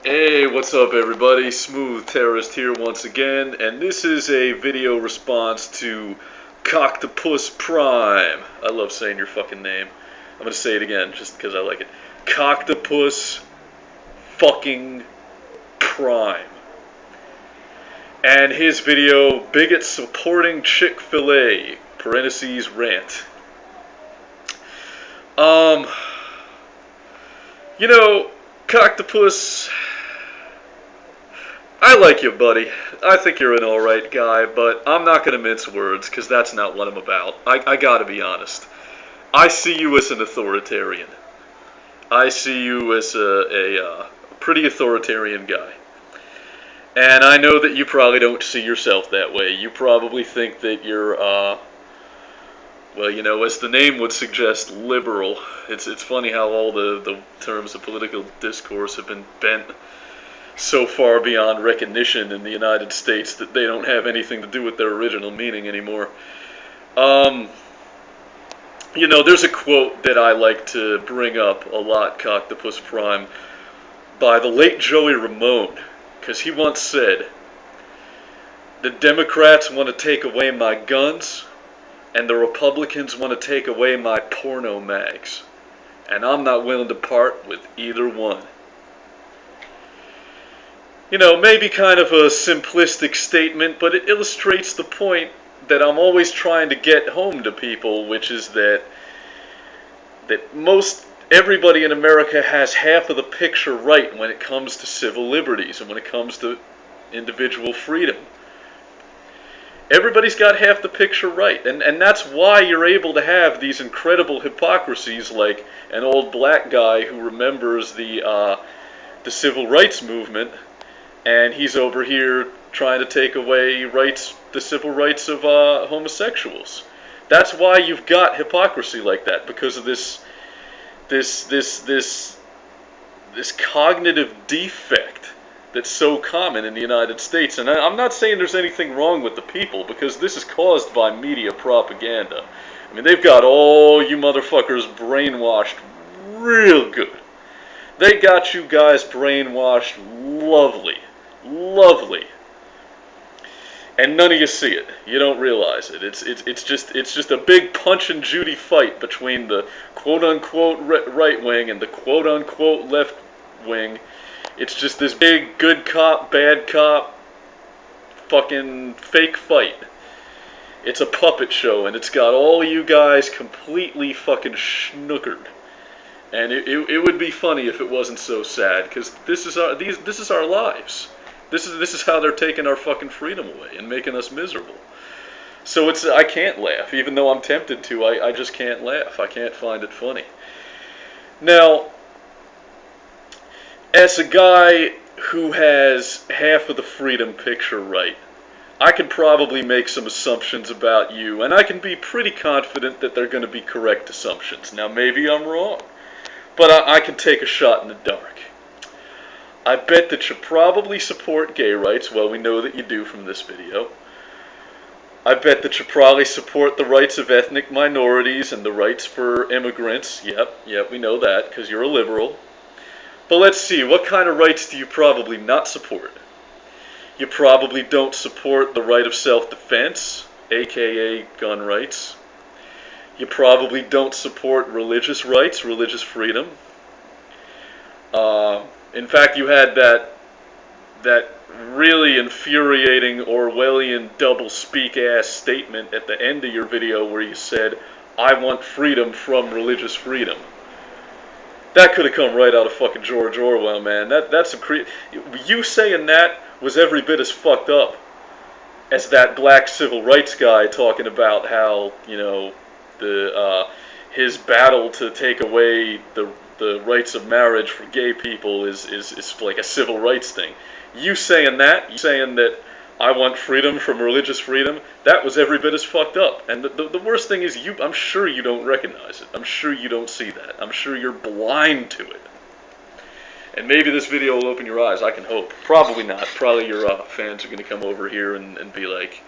Hey, what's up everybody? Smooth Terrorist here once again, and this is a video response to Coctopus Prime. I love saying your fucking name. I'm gonna say it again just because I like it. Coctopus fucking Prime. And his video, Bigots supporting Chick-fil-A, parentheses, rant. You know, Coctopus, I like you, buddy. I think you're an alright guy, but I'm not going to mince words, because that's not what I'm about. I gotta be honest. I see you as an authoritarian. I see you as a pretty authoritarian guy. And I know that you probably don't see yourself that way. You probably think that you're, well, you know, as the name would suggest, liberal. It's funny how all the terms of political discourse have been bent so far beyond recognition in the United States that they don't have anything to do with their original meaning anymore. You know, there's a quote that I like to bring up a lot, Coctopus Prime, by the late Joey Ramone, because he once said, "The Democrats want to take away my guns, and the Republicans want to take away my porno mags, and I'm not willing to part with either one." You know, maybe kind of a simplistic statement, but it illustrates the point that I'm always trying to get home to people, which is that most everybody in America has half of the picture right when it comes to civil liberties and when it comes to individual freedom. Everybody's got half the picture right, and that's why you're able to have these incredible hypocrisies, like an old black guy who remembers the civil rights movement, and he's over here trying to take away the civil rights of homosexuals. That's why you've got hypocrisy like that, because of this cognitive defect that's so common in the United States. And I'm not saying there's anything wrong with the people, because this is caused by media propaganda. I mean, they've got all you motherfuckers brainwashed real good. They got you guys brainwashed lovely. Lovely. And none of you see it. You don't realize it. It's just a big Punch and Judy fight between the quote-unquote right wing and the quote-unquote left wing. It's just this big good cop, bad cop, fucking fake fight. It's a puppet show, and it's got all you guys completely fucking snookered. And it would be funny if it wasn't so sad, because this is our lives. This is how they're taking our fucking freedom away and making us miserable. So I can't laugh, even though I'm tempted to. I just can't laugh. I can't find it funny. Now, as a guy who has half of the freedom picture right, I can probably make some assumptions about you, and I can be pretty confident that they're going to be correct assumptions. Now, maybe I'm wrong, but I can take a shot in the dark. I bet that you probably support gay rights. Well, we know that you do from this video. I bet that you probably support the rights of ethnic minorities and the rights for immigrants. Yep, we know that, because you're a liberal. But let's see, what kind of rights do you probably not support? You probably don't support the right of self-defense, aka gun rights. You probably don't support religious rights, religious freedom. In fact, you had that really infuriating Orwellian double-speak ass statement at the end of your video where you said, "I want freedom from religious freedom." That could have come right out of fucking George Orwell, man. That's you saying that was every bit as fucked up as that black civil rights guy talking about how, you know, his battle to take away the rights of marriage for gay people is like a civil rights thing. You saying that I want freedom from religious freedom, that was every bit as fucked up. And the worst thing is, I'm sure you don't recognize it. I'm sure you don't see that. I'm sure you're blind to it. And maybe this video will open your eyes. I can hope. Probably not. Probably your fans are going to come over here and be like,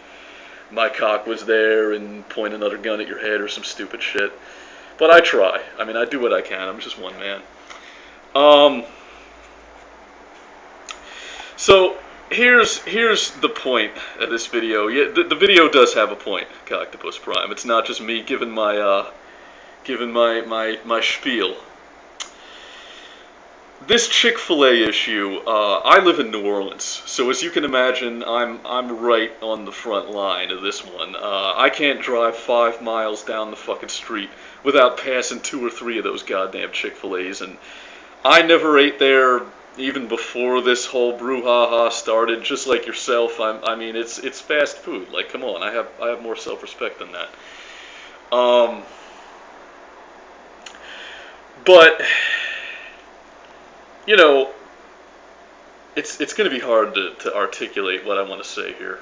"My cock was there," and point another gun at your head or some stupid shit. But I try. I mean, I do what I can. I'm just one man. So here's the point of this video. Yeah, the video does have a point, Octopus Prime. It's not just me giving my my spiel. This Chick-fil-A issue, I live in New Orleans, so as you can imagine, I'm right on the front line of this one. I can't drive 5 miles down the fucking street without passing 2 or 3 of those goddamn Chick-fil-A's, and I never ate there even before this whole brouhaha started. Just like yourself, I mean, it's fast food. Like, come on, I have more self-respect than that. But you know, it's going to be hard to articulate what I want to say here.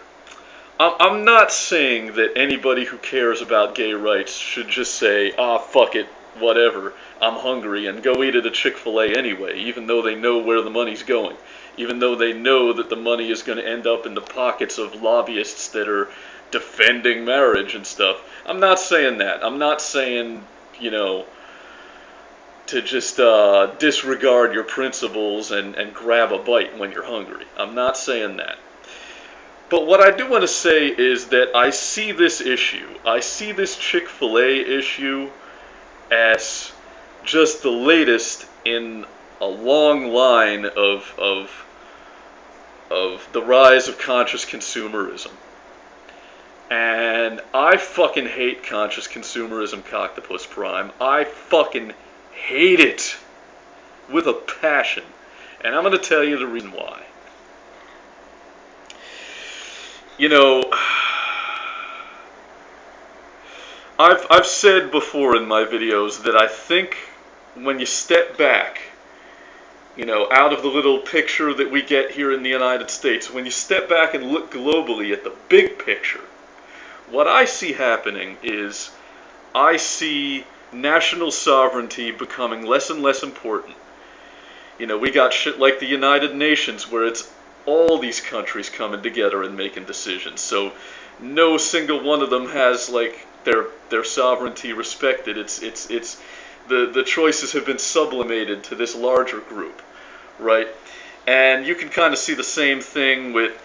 I'm not saying that anybody who cares about gay rights should just say, ah, fuck it, whatever, I'm hungry, and go eat at a Chick-fil-A anyway, even though they know where the money's going, even though they know that the money is going to end up in the pockets of lobbyists that are defending marriage and stuff. I'm not saying that. I'm not saying, you know, to just disregard your principles and grab a bite when you're hungry. I'm not saying that. But what I do want to say is that I see this issue, I see this Chick-fil-A issue as just the latest in a long line of the rise of conscious consumerism. And I fucking hate conscious consumerism, Octopus Prime. I fucking hate it with a passion, and I'm going to tell you the reason why. You know, I've said before in my videos that I think when you step back, you know, out of the little picture that we get here in the United States, when you step back and look globally at the big picture, what I see happening is I see national sovereignty becoming less and less important. You know, we got shit like the United Nations where it's all these countries coming together and making decisions. So no single one of them has like their sovereignty respected. It's the choices have been sublimated to this larger group, right? And you can kind of see the same thing with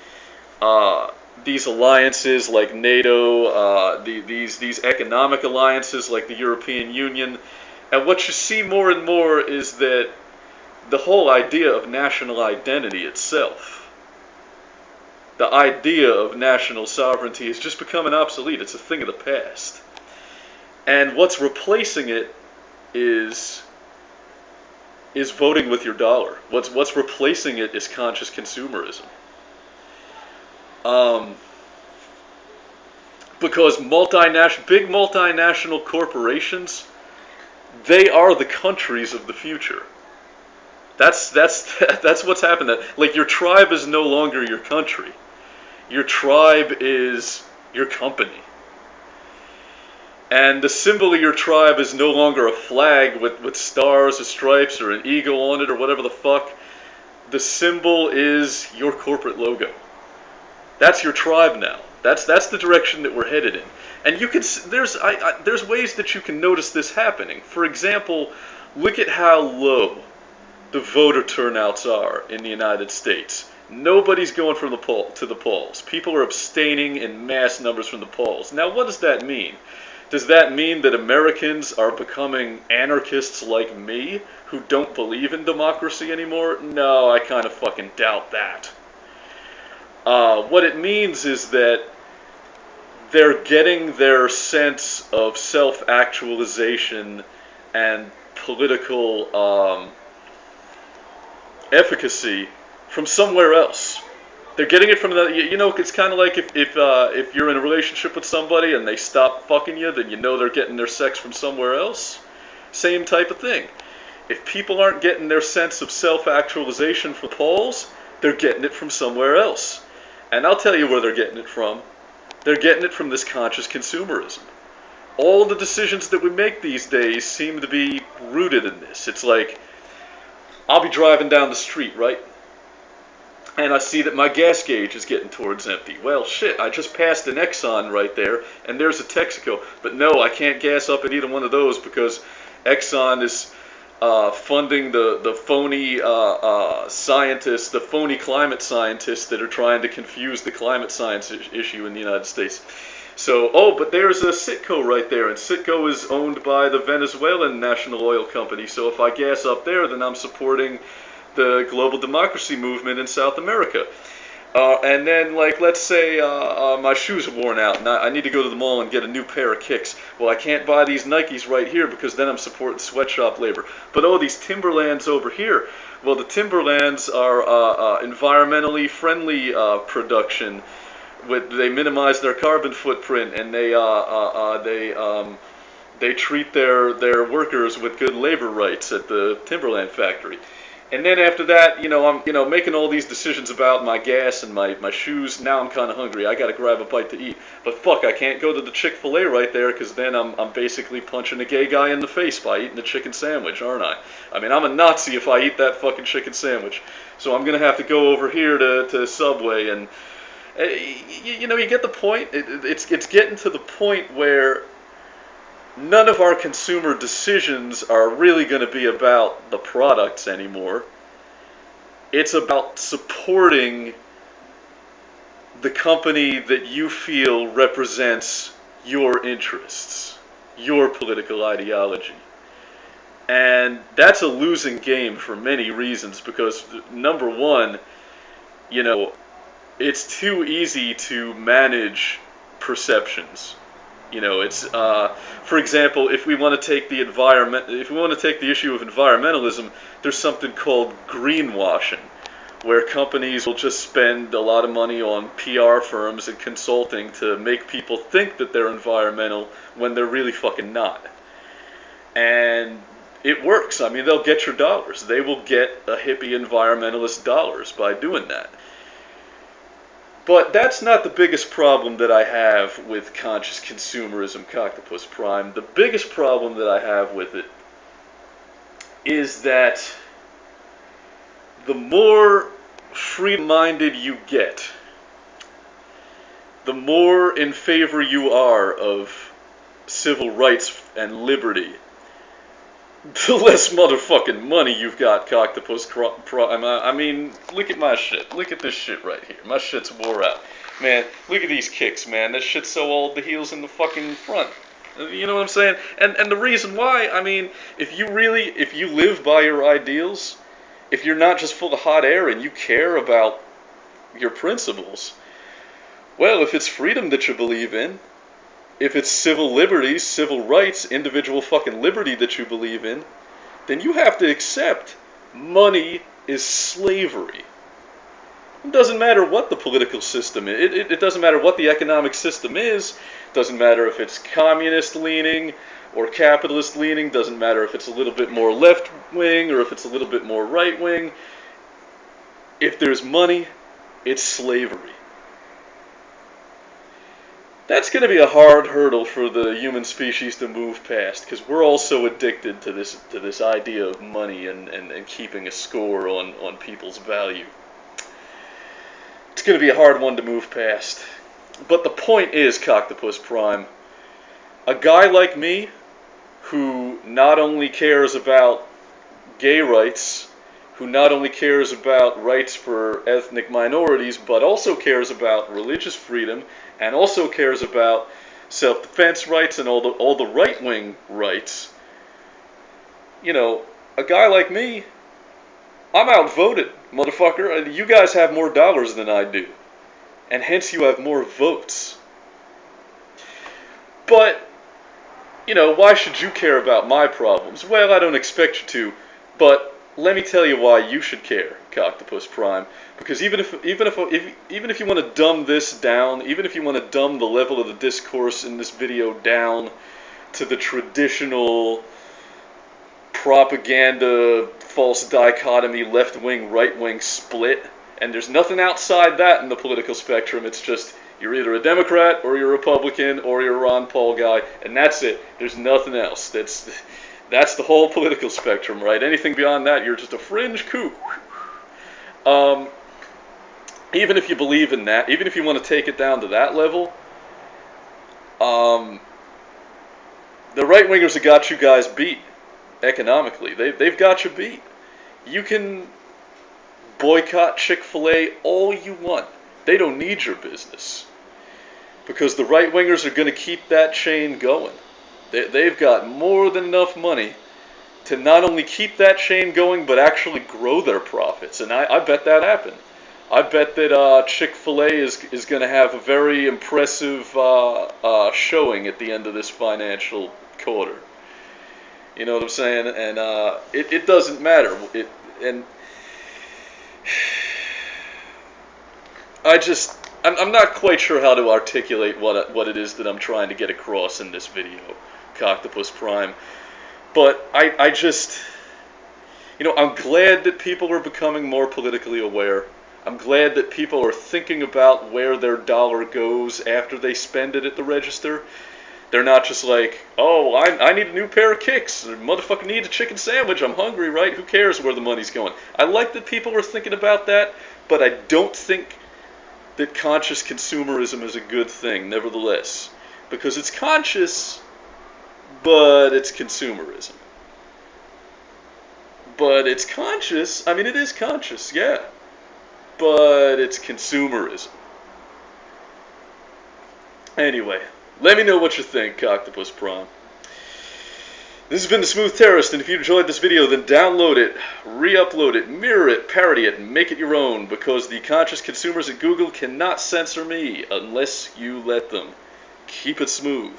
these alliances like NATO, these economic alliances like the European Union. And what you see more and more is that the whole idea of national identity itself, the idea of national sovereignty, is just becoming obsolete. It's a thing of the past. And what's replacing it is voting with your dollar. What's replacing it is conscious consumerism. Because big multinational corporations, they are the countries of the future. That's what's happened. Like, your tribe is no longer your country. Your tribe is your company. And the symbol of your tribe is no longer a flag with stars or stripes or an eagle on it or whatever the fuck. The symbol is your corporate logo. That's your tribe now. That's the direction that we're headed in. And you can there's ways that you can notice this happening. For example, look at how low the voter turnouts are in the United States. Nobody's going to the polls. People are abstaining in mass numbers from the polls. Now, what does that mean? Does that mean that Americans are becoming anarchists like me who don't believe in democracy anymore? No, I kind of fucking doubt that. What it means is that they're getting their sense of self-actualization and political efficacy from somewhere else. They're getting it from you know, it's kind of like if you're in a relationship with somebody and they stop fucking you, then you know they're getting their sex from somewhere else. Same type of thing. If people aren't getting their sense of self-actualization from polls, they're getting it from somewhere else. And I'll tell you where they're getting it from. They're getting it from this conscious consumerism. All the decisions that we make these days seem to be rooted in this. It's like, I'll be driving down the street, right? And I see that my gas gauge is getting towards empty. Well, shit, I just passed an Exxon right there, and there's a Texaco. But no, I can't gas up at either one of those because Exxon is funding the phony scientists, the phony climate scientists that are trying to confuse the climate science issue in the United States. So, oh, but there's a Citgo right there, and Citgo is owned by the Venezuelan National Oil Company. So if I gas up there, then I'm supporting the global democracy movement in South America. And then, like, let's say my shoes are worn out, and I need to go to the mall and get a new pair of kicks. Well, I can't buy these Nikes right here because then I'm supporting sweatshop labor. But oh, these timberlands over here. Well, the timberlands are environmentally friendly production. They minimize their carbon footprint, and they treat their workers with good labor rights at the timberland factory. And then after that, I'm making all these decisions about my gas and my shoes. Now I'm kind of hungry. I got to grab a bite to eat. But fuck, I can't go to the Chick-fil-A right there because then I'm basically punching a gay guy in the face by eating a chicken sandwich, aren't I? I mean, I'm a Nazi if I eat that fucking chicken sandwich. So I'm going to have to go over here to Subway and you get the point. It's getting to the point where none of our consumer decisions are really going to be about the products anymore. It's about supporting the company that you feel represents your interests, your political ideology. And that's a losing game for many reasons because, number one, it's too easy to manage perceptions. It's for example, if we want to take the issue of environmentalism, there's something called greenwashing, where companies will just spend a lot of money on PR firms and consulting to make people think that they're environmental when they're really fucking not. And it works. I mean, they'll get your dollars. They will get a hippie environmentalist dollars by doing that. But that's not the biggest problem that I have with conscious consumerism, Coctopus Prime. The biggest problem that I have with it is that the more free-minded you get, the more in favor you are of civil rights and liberty, the less motherfucking money you've got, Coctopus Prime. I mean, look at my shit. Look at this shit right here. My shit's wore out. Man, look at these kicks, man. This shit's so old, the heel's in the fucking front. You know what I'm saying? And the reason why, I mean, if you live by your ideals, if you're not just full of hot air and you care about your principles, well, if it's freedom that you believe in, if it's civil liberties, civil rights, individual fucking liberty that you believe in, then you have to accept money is slavery. It doesn't matter what the political system is. It doesn't matter what the economic system is. It doesn't matter if it's communist-leaning or capitalist-leaning. It doesn't matter if it's a little bit more left-wing or if it's a little bit more right-wing. If there's money, it's slavery. That's going to be a hard hurdle for the human species to move past, because we're all so addicted to this idea of money and keeping a score on people's value. It's going to be a hard one to move past. But the point is, Coctopus Prime, a guy like me, who not only cares about gay rights, who not only cares about rights for ethnic minorities, but also cares about religious freedom, and also cares about self-defense rights and all the right-wing rights. A guy like me, I'm outvoted, motherfucker. You guys have more dollars than I do, and hence you have more votes. But, why should you care about my problems? Well, I don't expect you to, but let me tell you why you should care, Coctopus Prime. Because even if you want to dumb this down, even if you want to dumb the level of the discourse in this video down to the traditional propaganda, false dichotomy, left-wing, right-wing split, and there's nothing outside that in the political spectrum, it's just you're either a Democrat or you're a Republican or you're a Ron Paul guy, and that's it. There's nothing else. That's the whole political spectrum, right? Anything beyond that, you're just a fringe kook. Even if you believe in that, even if you want to take it down to that level, the right-wingers have got you guys beat. economically. They've got you beat. You can boycott Chick-fil-A all you want. They don't need your business. Because the right-wingers are going to keep that chain going. They've got more than enough money to not only keep that chain going, but actually grow their profits. And I bet that happened. I bet that Chick-fil-A is going to have a very impressive showing at the end of this financial quarter. You know what I'm saying? And it doesn't matter. I'm not quite sure how to articulate what it is that I'm trying to get across in this video, Coctopus Prime. But I just, I'm glad that people are becoming more politically aware. I'm glad that people are thinking about where their dollar goes after they spend it at the register. They're not just like, oh, I need a new pair of kicks. Or motherfucker needs a chicken sandwich. I'm hungry, right? Who cares where the money's going? I like that people are thinking about that, but I don't think that conscious consumerism is a good thing, nevertheless. Because it's conscious, but it's consumerism. But it's conscious. I mean, it is conscious, yeah. But it's consumerism. Anyway, let me know what you think, Coctopus Prime. This has been The Smooth Terrorist, and if you enjoyed this video, then download it, re-upload it, mirror it, parody it, and make it your own, because the conscious consumers at Google cannot censor me unless you let them. Keep it smooth.